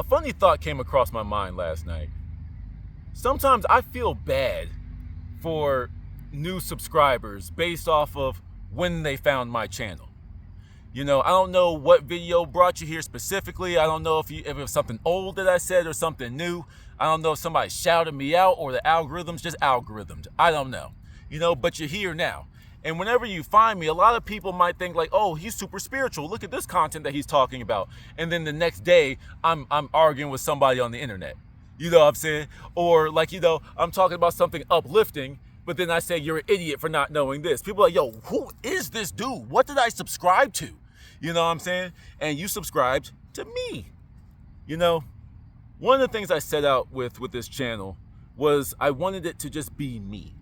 A funny thought came across my mind last night. Sometimes I feel bad for new subscribers based off of when they found my channel. I don't know what video brought you here specifically. I don't know if it was something old that I said or something new. I don't know if somebody shouted me out or the algorithms just algorithmed. I don't know. But you're here now. And whenever you find me, a lot of people might think like, oh, he's super spiritual. Look at this content that he's talking about. And then the next day, I'm arguing with somebody on the internet. You know what I'm saying? Or like, I'm talking about something uplifting, but then I say, you're an idiot for not knowing this. People are like, yo, who is this dude? What did I subscribe to? You know what I'm saying? And you subscribed to me. One of the things I set out with this channel was I wanted it to just be me.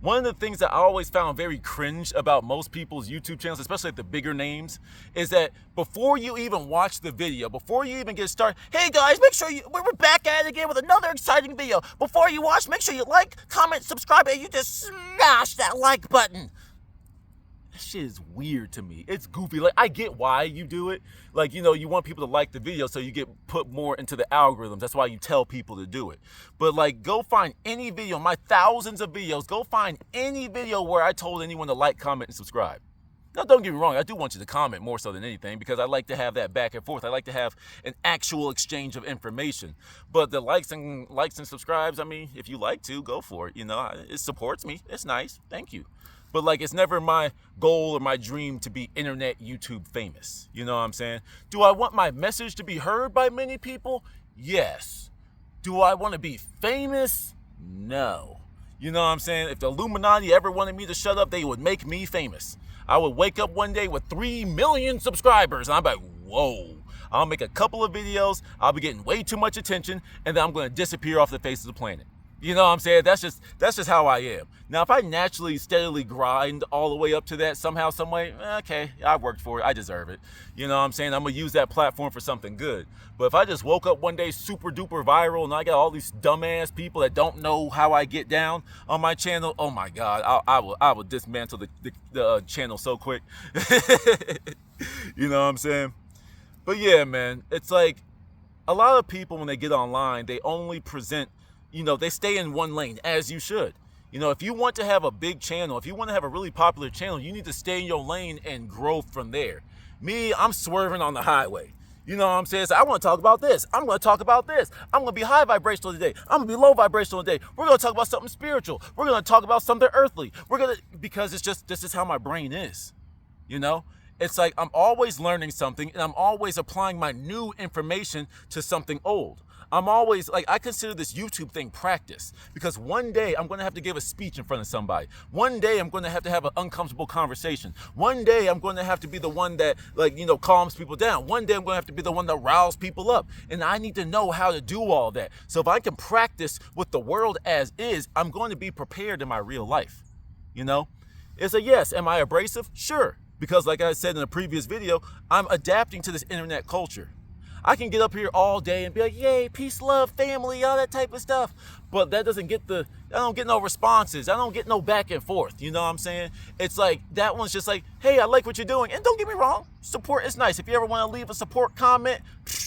One of the things that I always found very cringe about most people's YouTube channels, especially like the bigger names, is that before you even watch the video, before you even get started, hey guys, make sure we're back at it again with another exciting video. Before you watch, make sure you like, comment, subscribe, and you just smash that like button. That shit is weird to me. It's goofy. Like, I get why you do it. Like, you want people to like the video so you get put more into the algorithms. That's why you tell people to do it. But like, go find any video, my thousands of videos, go find any video where I told anyone to like, comment, and subscribe. Now, don't get me wrong, I do want you to comment more so than anything because I like to have that back and forth. I like to have an actual exchange of information. But the likes and subscribes, I mean, if you like to, go for it. It supports me. It's nice. Thank you. But like, it's never my goal or my dream to be internet YouTube famous. You know what I'm saying? Do I want my message to be heard by many people? Yes. Do I want to be famous? No. You know what I'm saying? If the Illuminati ever wanted me to shut up, they would make me famous. I would wake up one day with 3 million subscribers, and I'm like, whoa. I'll make a couple of videos, I'll be getting way too much attention, and then I'm going to disappear off the face of the planet. You know what I'm saying? That's just how I am. Now, if I naturally, steadily grind all the way up to that somehow, some way, okay, I worked for it. I deserve it. You know what I'm saying? I'm going to use that platform for something good. But if I just woke up one day super duper viral and I got all these dumbass people that don't know how I get down on my channel, oh my God, I will dismantle the channel so quick. You know what I'm saying? But yeah, man, it's like a lot of people when they get online, they only present, they stay in one lane, as you should. If you want to have a big channel, if you want to have a really popular channel, you need to stay in your lane and grow from there. Me, I'm swerving on the highway. You know what I'm saying? So I want to talk about this. I'm going to talk about this. I'm going to be high vibrational today. I'm going to be low vibrational today. We're going to talk about something spiritual. We're going to talk about something earthly. Because this is how my brain is. It's like I'm always learning something and I'm always applying my new information to something old. I'm always like, I consider this YouTube thing practice because one day I'm going to have to give a speech in front of somebody. One day I'm going to have an uncomfortable conversation. One day I'm going to have to be the one that calms people down. One day I'm going to have to be the one that riles people up. And I need to know how to do all that. So if I can practice with the world as is, I'm going to be prepared in my real life. It's a yes. Am I abrasive? Sure. Because like I said in a previous video, I'm adapting to this internet culture. I can get up here all day and be like, yay, peace, love, family, all that type of stuff. But that doesn't get I don't get no responses. I don't get no back and forth. You know what I'm saying? It's like, that one's just like, hey, I like what you're doing. And don't get me wrong, support is nice. If you ever want to leave a support comment,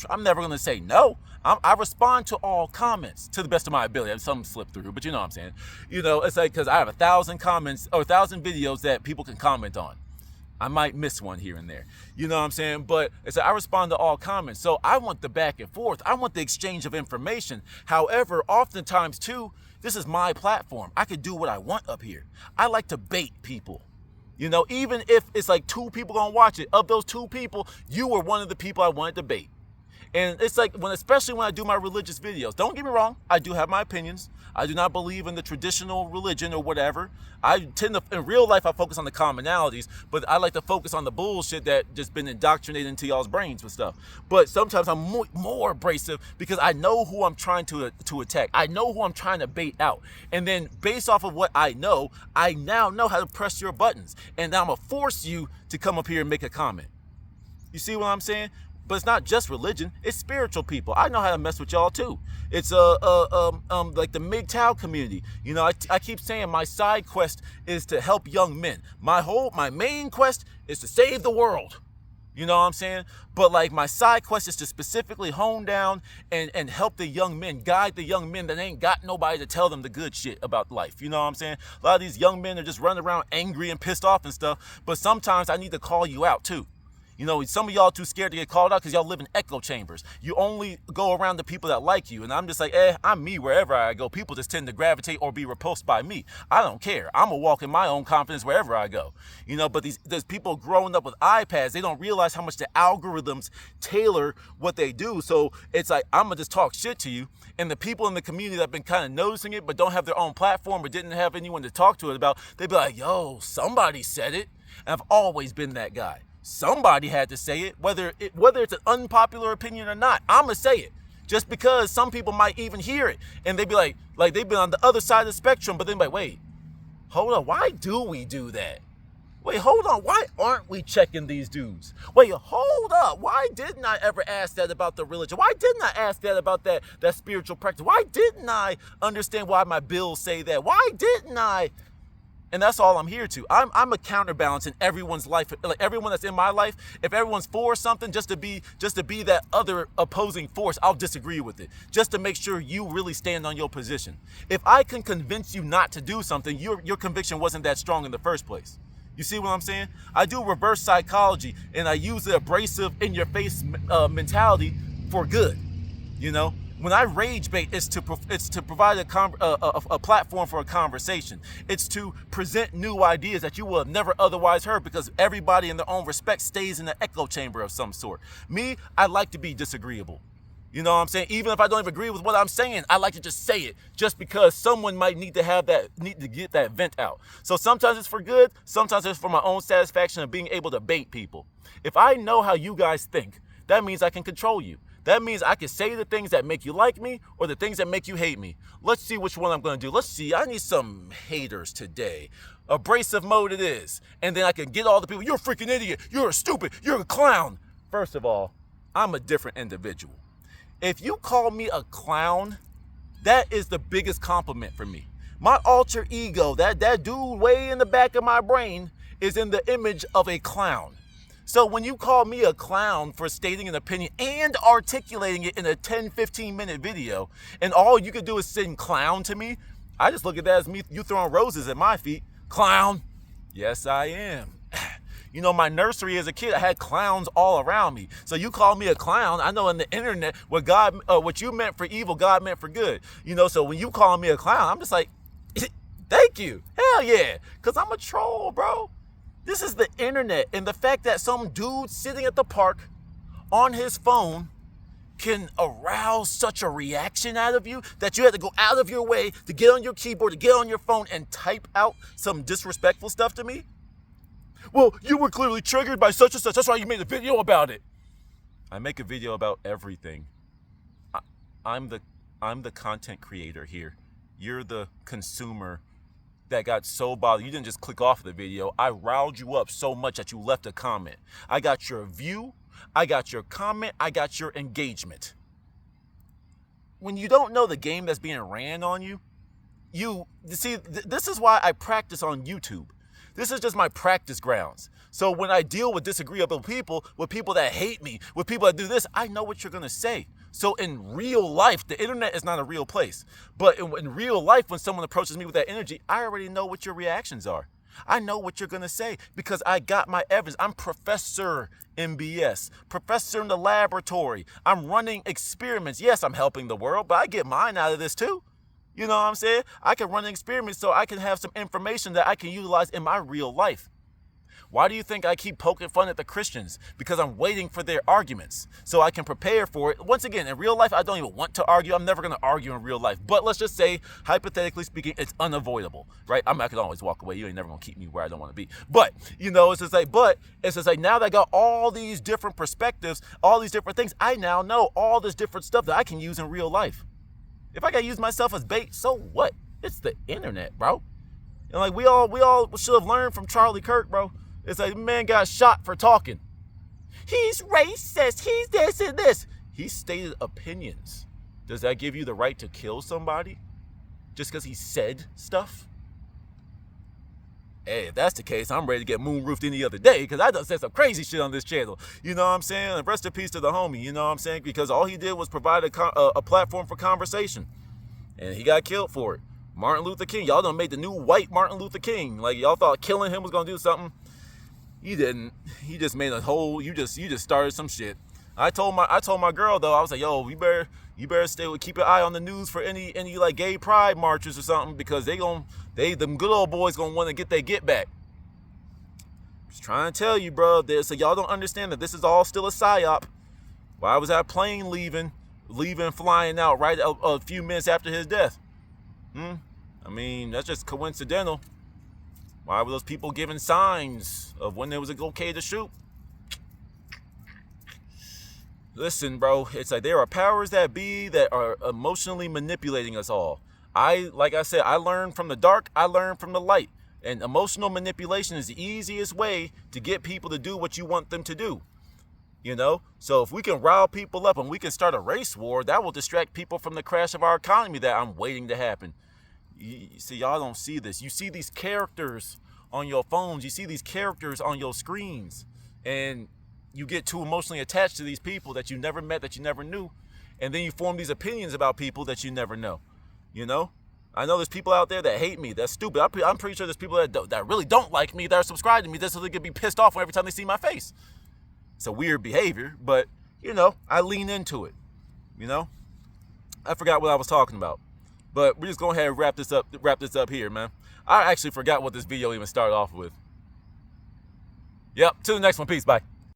I'm never going to say no. I respond to all comments to the best of my ability. Some slip through, but you know what I'm saying? It's like, because I have 1,000 comments or 1,000 videos that people can comment on. I might miss one here and there. You know what I'm saying? But it's like I respond to all comments. So I want the back and forth. I want the exchange of information. However, oftentimes too, this is my platform. I could do what I want up here. I like to bait people. Even if it's like 2 people gonna watch it, of those 2 people, you were one of the people I wanted to bait. And it's like, especially when I do my religious videos, don't get me wrong, I do have my opinions. I do not believe in the traditional religion or whatever. I tend to, in real life, I focus on the commonalities, but I like to focus on the bullshit that just been indoctrinated into y'all's brains with stuff. But sometimes I'm more abrasive because I know who I'm trying to attack. I know who I'm trying to bait out. And then based off of what I now know how to press your buttons. And now I'm going to force you to come up here and make a comment. You see what I'm saying? But it's not just religion, it's spiritual people. I know how to mess with y'all too. It's like the MGTOW community. I keep saying my side quest is to help young men. My main quest is to save the world. You know what I'm saying? But like my side quest is to specifically hone down and help the young men, guide the young men that ain't got nobody to tell them the good shit about life. You know what I'm saying? A lot of these young men are just running around angry and pissed off and stuff. But sometimes I need to call you out too. You know, some of y'all too scared to get called out because y'all live in echo chambers. You only go around the people that like you. And I'm just like, I'm me wherever I go. People just tend to gravitate or be repulsed by me. I don't care. I'm going to walk in my own confidence wherever I go. You know, but there's people growing up with iPads. They don't realize how much the algorithms tailor what they do. So it's like, I'm going to just talk shit to you. And the people in the community that have been kind of noticing it but don't have their own platform or didn't have anyone to talk to it about, they'd be like, yo, somebody said it. And I've always been that guy. Somebody had to say it, whether it's an unpopular opinion or not. I'ma say it, just because some people might even hear it and they'd be like they've been on the other side of the spectrum, but then like, wait, hold on, why do we do that? Wait, hold on, why aren't we checking these dudes? Wait, hold up, why didn't I ever ask that about the religion? Why didn't I ask that about that spiritual practice? Why didn't I understand why my bills say that? Why didn't I? And that's all I'm here to. I'm a counterbalance in everyone's life. Like everyone that's in my life, if everyone's for something, just to be that other opposing force, I'll disagree with it. Just to make sure you really stand on your position. If I can convince you not to do something, your conviction wasn't that strong in the first place. You see what I'm saying? I do reverse psychology, and I use the abrasive, in-your-face mentality for good. You know? When I rage bait, it's to provide a platform for a conversation. It's to present new ideas that you will have never otherwise heard, because everybody in their own respect stays in an echo chamber of some sort. Me, I like to be disagreeable. You know what I'm saying? Even if I don't even agree with what I'm saying, I like to just say it, just because someone might need to get that vent out. So sometimes it's for good, sometimes it's for my own satisfaction of being able to bait people. If I know how you guys think, that means I can control you. That means I can say the things that make you like me or the things that make you hate me. Let's see which one I'm going to do. Let's see. I need some haters today. Abrasive mode it is. And then I can get all the people. You're a freaking idiot. You're a stupid. You're a clown. First of all, I'm a different individual. If you call me a clown, that is the biggest compliment for me. My alter ego, that dude way in the back of my brain, is in the image of a clown. So when you call me a clown for stating an opinion and articulating it in a 10, 15-minute video, and all you could do is sing clown to me, I just look at that as me, you throwing roses at my feet. Clown. Yes, I am. You know, my nursery as a kid, I had clowns all around me. So you call me a clown, I know in the internet what you meant for evil, God meant for good. You know, so when you call me a clown, I'm just like, thank you. Hell yeah. Because I'm a troll, bro. This is the internet, and the fact that some dude sitting at the park on his phone can arouse such a reaction out of you that you had to go out of your way to get on your keyboard, to get on your phone and type out some disrespectful stuff to me. Well, you were clearly triggered by such and such. That's why you made a video about it. I make a video about everything. I'm the content creator here. You're the consumer that got so bothered. You didn't just click off the video. I riled you up so much that you left a comment. I got your view, I got your comment, I got your engagement. When you don't know the game that's being ran on you, this is why I practice on YouTube. This is just my practice grounds. So when I deal with disagreeable people, with people that hate me, with people that do this, I know what you're gonna say. So in real life, the internet is not a real place. But in real life, when someone approaches me with that energy, I already know what your reactions are. I know what you're going to say because I got my evidence. I'm Professor MBS, professor in the laboratory. I'm running experiments. Yes, I'm helping the world, but I get mine out of this too. You know what I'm saying? I can run an experiment so I can have some information that I can utilize in my real life. Why do you think I keep poking fun at the Christians? Because I'm waiting for their arguments so I can prepare for it. Once again, in real life, I don't even want to argue. I'm never going to argue in real life. But let's just say, hypothetically speaking, it's unavoidable, right? I can always walk away. You ain't never going to keep me where I don't want to be. But, you know, it's just like now that I got all these different perspectives, all these different things, I now know all this different stuff that I can use in real life. If I got to use myself as bait, so what? It's the internet, bro. And like we all should have learned from Charlie Kirk, bro. It's like, man got shot for talking. He's racist. He's this and this. He stated opinions. Does that give you the right to kill somebody just because he said stuff? Hey, if that's the case, I'm ready to get moonroofed any other day because I done said some crazy shit on this channel. You know what I'm saying? And rest in peace to the homie, you know what I'm saying? Because all he did was provide a platform for conversation. And he got killed for it. Martin Luther King. Y'all done made the new white Martin Luther King. Like, y'all thought killing him was going to do something. You didn't. He just made a whole, you just started some shit. I told my girl though, I was like, yo, you better keep an eye on the news for any like gay pride marches or something, because them good old boys gonna want to get their get back. Just trying to tell you, bro. So y'all don't understand that this is all still a psyop. Why was that plane leaving, flying out right a few minutes after his death? I mean, that's just coincidental. Why were those people giving signs of when it was okay to shoot? Listen, bro, it's like there are powers that be that are emotionally manipulating us all. Like I said, I learned from the dark, I learned from the light. And emotional manipulation is the easiest way to get people to do what you want them to do. You know? So if we can rile people up and we can start a race war, that will distract people from the crash of our economy that I'm waiting to happen. You see, y'all don't see this. You see these characters on your phones. You see these characters on your screens. And you get too emotionally attached to these people that you never met, that you never knew. And then you form these opinions about people that you never know. You know? I know there's people out there that hate me. That's stupid. I'm pretty sure there's people that really don't like me, that are subscribed to me just so they can be pissed off every time they see my face. It's a weird behavior, but, you know, I lean into it. You know? I forgot what I was talking about. But we're just going ahead and wrap this up here, man. I actually forgot what this video even started off with. Yep, to the next one. Peace, bye.